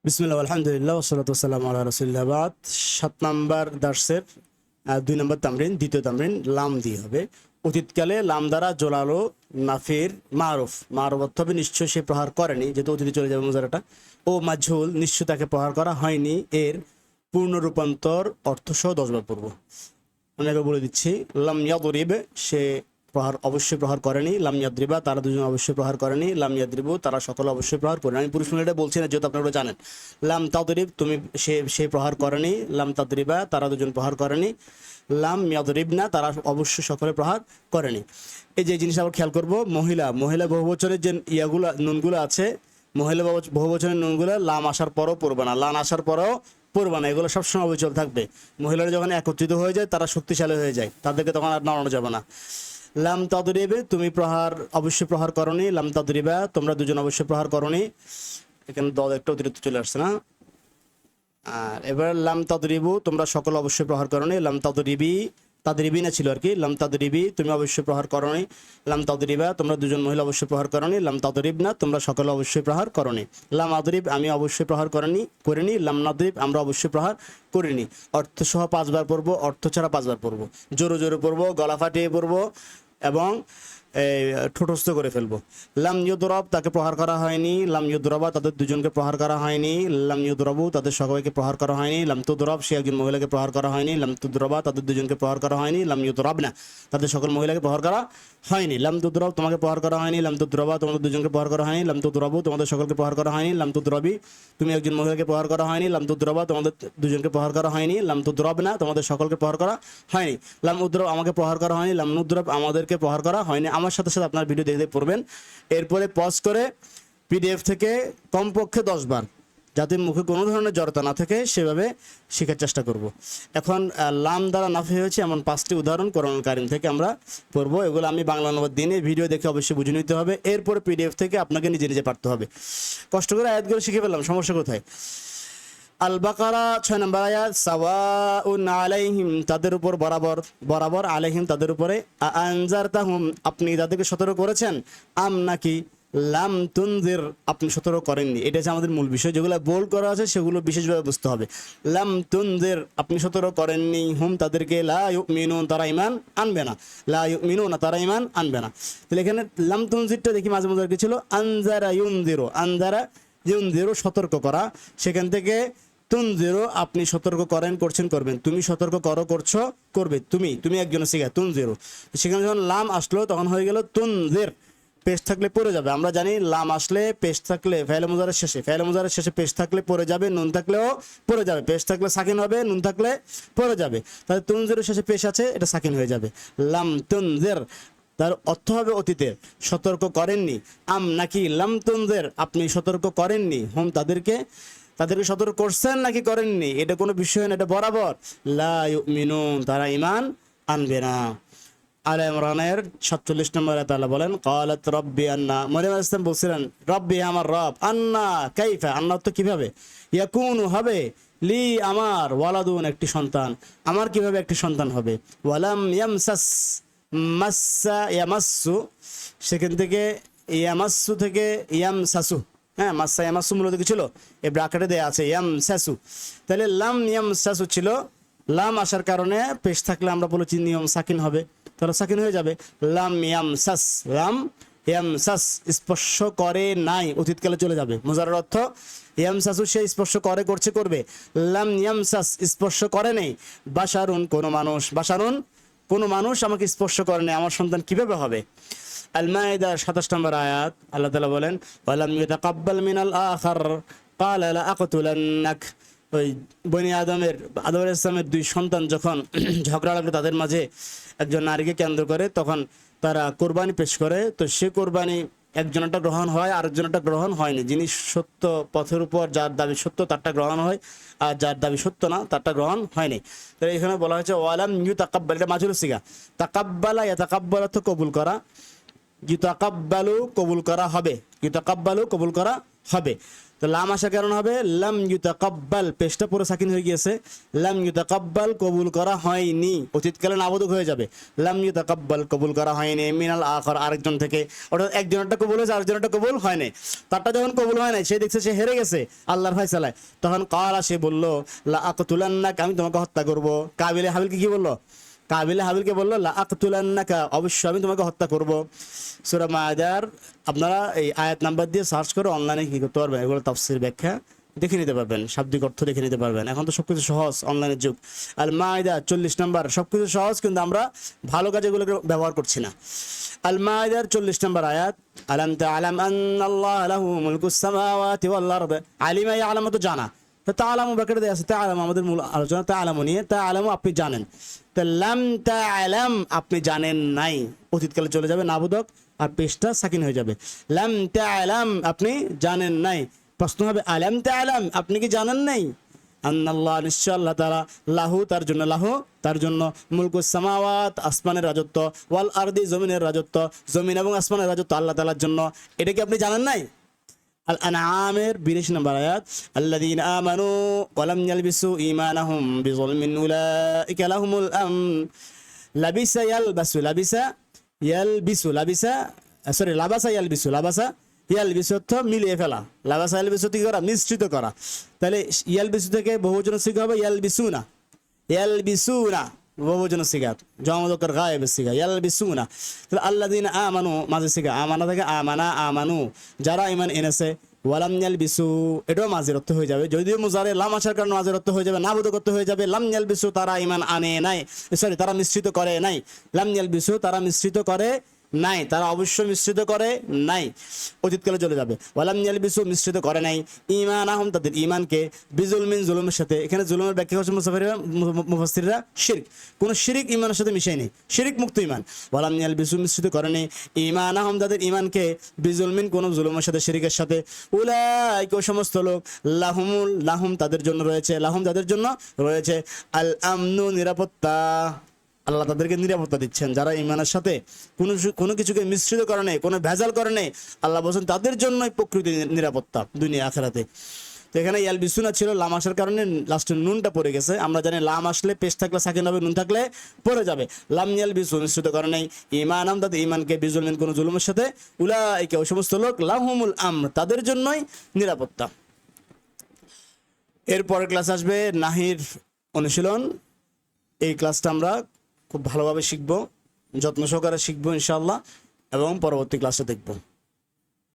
বিসমিল্লাহ আলহামদুলিল্লাহ ওয়াসসালাতু ওয়াসসালামু আলা রাসূলিল্লাহ বাদ 7 নাম্বার দার্সের 2 নম্বর তামরিন দ্বিতীয় তামরিন লাম দিয়ে হবে। অতীতকালে লাম দ্বারা জোলালো নাফির মারুফ অর্থ হবে নিশ্চয় সে প্রহার করেনি, যেহেতু অতীতে চলে যাবে মুজারাটা। ও মাঝহুল নিশ্চয় তাকে প্রহার করা হয়নি, এর পূর্ণ রূপান্তর অর্থ সহ 10 বার পড়ব। আমি আগে বলে দিচ্ছি, লাম ইয়াদরিব সে প্রহার অবশ্যই প্রহার করেনি, লাম ইয়াদরিবা তারা দুজন অবশ্যই প্রহার করেনি, লাম ইয়াদরিবু তারা সকলে অবশ্যই প্রহার করেনি। আমি পুরুষ মহিলাটা বলছি না, যেহেতু আপনারা জানেন। লাম তাদরিব তুমি সে প্রহার করেনি, লাম তাদরিবা তারা দুজন প্রহার করেনি, লাম ইয়াদরিবনা তারা অবশ্যই সকলে প্রহার করেনি। এই যে জিনিস আবার খেয়াল করব, মহিলা বহুবচনের যে ইয়াগুলা নুনগুলো আছে, মহিলা বহুবচনের নুনগুলো লাম আসার পরও পড়বে না, লান আসার পরও পড়বে না, এগুলো সবসময় অবিচল থাকবে। মহিলারা যখন একত্রিত হয়ে যায় তারা শক্তিশালী হয়ে যায়, তাদেরকে তখন আর নাড়ানো যাবে না। লাম তাদরিবে তুমি অবশ্যই প্রহার করনি, লাম তাদরিবা তোমরা দুজন অবশ্যই প্রহার করনি। এখানে দল একটা অতিরিক্ত চলে আসছে না। আর এবার লাম তাদরিবু তোমরা সকল অবশ্যই প্রহার করনি, লাম তাদরিবি না ছিল আর কি, লাম তাদরিবি তুমি অবশ্যই প্রহার করনি, লাম তাদরিবা তোমরা দুজন মহিলা অবশ্যই প্রহার করনি, লাম তাদরিব না তোমরা সকলে অবশ্যই প্রহার করনি, লাম আদরিব আমি অবশ্যই প্রহার করিনি, লাম নাদরিব আমরা অবশ্যই প্রহার করিনি। অর্থ সহ 5 বার পড়বো, অর্থ ছাড়া 5 বার পড়বো, জোরে জোরে পড়বো, গলা ফাটিয়ে পড়বো এবং ঠোঁটস্থ করে ফেলবো। লাম ইউদরব তাকে প্রহার করা হয়নি, লাম ইউদরবা তাদের দুজনকে প্রহার করা হয়নি, লাম ইউদরবু তাদের সবাইকে প্রহার করা হয়নি, লাম তুদরব সে একজন মহিলাকে প্রহার করা হয়নি, লাম তুদরবা তাদের দুজনকে প্রহার করা হয়নি, লাম ইউদরব না তাদের সকল মহিলাকে প্রহার করা হয়নি, লাম তুদরব তোমাকে প্রহার করা হয়নি, লাম তুদরবা তোমাদের দুজনকে প্রহার করা হয়নি, লাম তুদরবু তোমাদের সকলকে প্রহার করা হয়নি, লাম তুদরবি তুমি একজন মহিলাকে প্রহার করা হয়নি, লাম তুদরবা তোমাদের দুজনকে প্রহার করা হয়নি, লাম তুদরব না তোমাদের সকলকে প্রহার করা হয়নি, লাম উদ্রব আমাকে প্রহার করা হয়নি, লাম নুদ্রব আমাদেরকে প্রহার করা হয়নি। আমার সাথে সাথে আপনার ভিডিও দেখে পড়বেন, এরপরে পজ করে পিডিএফ থেকে কমপক্ষে 10 বার, যাতে মুখে কোনো ধরনের জড়তা না থাকে সেভাবে শেখার চেষ্টা করব। এখন লাম দ্বারা নাফি হয়েছে এমন 5টি উদাহরণ কোরআনুল কারীম থেকে আমরা পড়ব। এগুলো আমি বাংলা অনুবাদ দিনে ভিডিও দেখে অবশ্যই বুঝে নিতে হবে, এরপরে পিডিএফ থেকে আপনাকে নিজে নিজে পারতে হবে। কষ্ট করে আয়াতগুলো শিখে ফেললাম, সমস্যা কোথায়? আল বাকারা 6 নম্বর আয়াত, সাওয়াউন আলাইহিম তাদের উপর বরাবর, আলাইহিম তাদের উপরে, আনজারতাহুম আপনি তাদেরকে সতর্ক করেছেন, আম নাকি লাম তুনজির আপনি সতর্ক করেননি। এটা হচ্ছে আমাদের মূল বিষয়, যেগুলো বোল্ড করা আছে সেগুলো বিশেষভাবে বুঝতে হবে। লাম তুনজির আপনি সতর্ক করেননি, হুম তাদেরকে, লা ইউমিনুন তারা ঈমান আনবে না, লা ইউমিনুনা তারা ঈমান আনবে না। তাহলে এখানে লাম তুনজিরটা দেখি মাঝে মাঝে কি ছিল, আনজারা ইউনজিরু সতর্ক করা, সেখান থেকে তুনজিরু আপনি সতর্ক করবেন, তুমি সতর্ক করছো করবে, তুমি একজন শিখা তুনজিরু। সেখানে যখন লাম আসলো তখন হয়ে গেল তুনজির, পেশ থাকলে পড়ে যাবে। আমরা জানি লাম আসলে পেশ থাকলে ফাইলে মুজারের শেষে পেশ থাকলে পড়ে যাবে, নুন থাকলেও পড়ে যাবে, পেশ থাকলে সাকিন হবে, নুন থাকলে পড়ে যাবে। তাহলে তুনজিরু শেষে পেশ আছে, এটা সাকিন হয়ে যাবে। লাম তুনজির তার অর্থ হবে অতীতের, সতর্ক করেননি। আম নাকি লাম তুনজির আপনি সতর্ক করেননি, হুম তাদেরকে সতর্ক করছেন নাকি করেননি, এটা কোনো বিষয় না, এটা বরাবর। লা ইউমিনুন তারা ঈমান আনবে না। আলে ইমরানের 47 নম্বর আয়াতে আল্লাহ বলেন, ক্বালাত রাব্বি আন্না, মরিয়ম আলাইহিস সালাম বলছিলেন রব্বি আমার রব, আন্না কাইফা আন্না তো কিভাবে, ইয়াকুনু হবে, লি আমার, ওয়ালাদুন একটি সন্তান, আমার কিভাবে একটি সন্তান হবে, ওয়ালাম ইয়ামসাস মাসসা ইয়ামাসসু সেখান থেকে ইয়ামাসসু থেকে ইয়ামসাসু, হ্যাঁ মাসসা ইয়ামাসসু মূলত কি ছিল, এই ব্র্যাকেটে দেয়া আছে ইয়ামসাসু। তাহলে লাম ইয়ামসাসু ছিল, লাম আসার কারণে পেশ থাকলে আমরা বলেছি নিয়ম সাকিন হবে, তাহলে সাকিন হয়ে যাবে। লাম ইয়ামসাস স্পর্শ করে নাই, অতীতকালে চলে যাবে। মুজারের অর্থ ইয়ামসাসু সে স্পর্শ করবে, লাম ইয়ামসাস স্পর্শ করে নেই, বাশারুন কোনো মানুষ আমাকে স্পর্শ করে নেই, আমার সন্তান কিভাবে হবে। আল মাইদা 27 নম্বর আয়াত আল্লাহ তাআলা বলেন, ওয়ালাম ইয়াতাকাব্বাল মিনাল আখার ক্বালা লা আকতুলান্নাক, ওই বনি আদম আলাইহিস সালামের 2 সন্তান যখন ঝগড়া লাগলো তাদের মাঝে একজন নারীকে কেন্দ্র করে, তখন তারা কোরবানি পেশ করে, তো সে কোরবানি একজনটা গ্রহণ হয় আরেকজনটা গ্রহণ হয়নি। যিনি সত্য পথের উপর যার দাবি সত্য তারটা গ্রহণ হয়, আর যার দাবি সত্য না তারটা গ্রহণ হয়নি। তো এখানে বলা হয়েছে ওয়ালাম ইউতাকাব্বাল, এটা মাজহুল সিগা, তাকাব্বালা ইয়াতাকাব্বাল অর্থ কবুল করা, ইউতাকাব্বালু কবুল করা হবে, তো লাম আসার কারণ হবে লাম ইউতাকাব্বাল, পেশটা পুরো সাকিন হয়ে গিয়েছে, লাম ইউতাকাব্বাল কবুল করা হয়নি, অতীতকালে নাবোধক হয়ে যাবে, লাম ইউতাকাব্বাল কবুল করা হয়নি, মিনাল আখর আরেকজন থেকে, অর্থাৎ একজনেরটা কবুল হয়েছে আরেকজনেরটা কবুল হয় নাই, তারটা যখন কবুল হয় নাই সে দেখছে সে হেরে গেছে আল্লাহর ফয়সালায়, তখন কালা সে বলল লা আকতুলান্নাকা, আমি তোমাকে হত্যা করব। কাবিলে হাবিলকে কি বললো? কাবিলে হাবিলকে বললো লা আকতুলান্নাকা, অবশ্যই আমি তোমাকে হত্যা করব। সূরা মায়দার আপনারা এই আয়াত নাম্বার দিয়ে সার্চ করে অনলাইনে কি করতে পারবেন, এগুলো তাফসীর ব্যাখ্যা দেখে নিতে পারবেন, শাব্দিক অর্থ দেখে নিতে পারবেন। এখন তো সবকিছু সহজ, অনলাইনের যুগ। আল মায়দা 40 নম্বর, সবকিছু সহজ কিন্তু আমরা ভালো কাজে এগুলোকে ব্যবহার করছি না। আল মায়দার 40 নম্বর আয়াত, আলাম তা'লাম আন্নাল্লাহা লাহু মুলকুস সামাওয়াতি ওয়াল আরদ, আলিমা ইয়ালামু তো জানা, তো তা'লামু ব্র্যাকেটে দেয়া আছে, তা'লামু আমাদের মূল আলোচনা তা'লামু নিয়ে, তা'লামু আপনি জানেন, তো লাম তা'লাম আপনি জানেন নাই, অতীতকালে চলে যাবে নাবোধক আর পেশটা সাকিন হয়ে যাবে, লাম তা'লাম আপনি জানেন নাই। প্রশ্ন হবে আলাম তা'লাম আপনি কি জানেন নাই, আন্নাল্লাহ নিশ্চয় আল্লাহ তাআলা, লাহু তার জন্য, লাহু তার জন্য, মুলকুস সামাওয়াত আসমানের রাজত্ব, ওয়াল আরদি জমিনের রাজত্ব, জমিন এবং আসমানের রাজত্ব আল্লাহ তাআলার জন্য, এটা কি আপনি জানেন নাই? আল আনআমের 82 নম্বর আয়াত, আল্লাযীনা আমানু ওয়া লাম ইয়ালবিসু ঈমানাহুম বিযুলমিন উলাইকা লাহুমুল আমন, লাবিসা ইয়ালবাসু, লাবিসা ইয়ালবিসু, লাবিসা সরি লাবাসা ইয়ালবিসু, লাবাসা ইয়ালবিসু অর্থ মিলিয়ে ফেলা, লাবাসা ইয়ালবিসু কি করা, মিশ্রিত করা, তাহলে ইয়ালবিসু থেকে বহুবচন সিগা হবে ইয়ালবিসুনা, ইয়ালবিসুনা বহুবচন সিগা, জামা মুযাক্কার গায়েব সিগা ইয়ালবিসুনা। তাহলে আল্লাযীনা আমানু মাঝে সিগা, আমানা থেকে আমানা আমানু, যারা ঈমান এনেছে, ওয়ালাম ইয়ালবিসু এটাও মাঝের অর্থ হয়ে যাবে, যদিও মুজারে লাম আসার কারণে মাঝের অর্থ হয়ে যাবে, নাবোধক অর্থ হয়ে যাবে, লাম ইয়ালবিসু তারা ঈমান আনে নাই, সরি তারা মিশ্রিত করে নাই, লাম ইয়ালবিসু তারা মিশ্রিত করে নাই, তারা অবশ্যই মিশ্রিত করে নাই, অতীতকালে চলে যাবে, ওয়ালাম ইয়ালবিসু মিশ্রিত করে নাই, ঈমানাহুম তাদের ঈমানকে, বিজুলমিন জুলুমের সাথে, এখানে জুলুমের ব্যাখ্যা করছেন মুফাসসিররা শিরক, কোন শিরক ঈমানের সাথে মিশায় নেই, শিরক মুক্ত ঈমান, ওয়ালাম ইয়ালবিসু মিশ্রিত করে নাই, ঈমানাহুম তাদের ঈমানকে, বিজুলমিন কোন জুলুমের সাথে, শিরকের সাথে, উলাইকা সমস্ত লোক, লাহুম তাদের জন্য রয়েছে, লাহুম তাদের জন্য রয়েছে আল আমনু নিরাপত্তা, আল্লাহ তাদেরকে নিরাপত্তা দিচ্ছেন, যারা ঈমানের সাথে কোনো কিছুকে মিশ্রিত করে নেই, কোনো ভেজাল করে নেই, আল্লাহ বলছেন তাদের জন্যই প্রকৃত নিরাপত্তা দুনিয়া আখিরাতে। তো এখানে ইয়ালবিসুনা ছিল, লাম আসার কারণে লাস্টে নুনটা পড়ে গেছে, আমরা জানি লাম আসলে পেশ থাকলে সাকিন হবে, নুন থাকলে পড়ে যাবে, লাম ইয়ালবিসু মিশ্রিত করে নেই, ঈমানাহুম তাদের ঈমানকে, বিজুলমিন কোন জুলুমের সাথে, উলাইকা ওই সমস্ত লোক, লাহুমুল আমর তাদের জন্যই নিরাপত্তা। এরপরের ক্লাস আসবে নাহির অনুশীলন, এই ক্লাসটা আমরা খুব ভালোভাবে শিখবো, যত্ন সহকারে শিখবো ইনশাআল্লাহ, এবং পরবর্তী ক্লাসে দেখবো।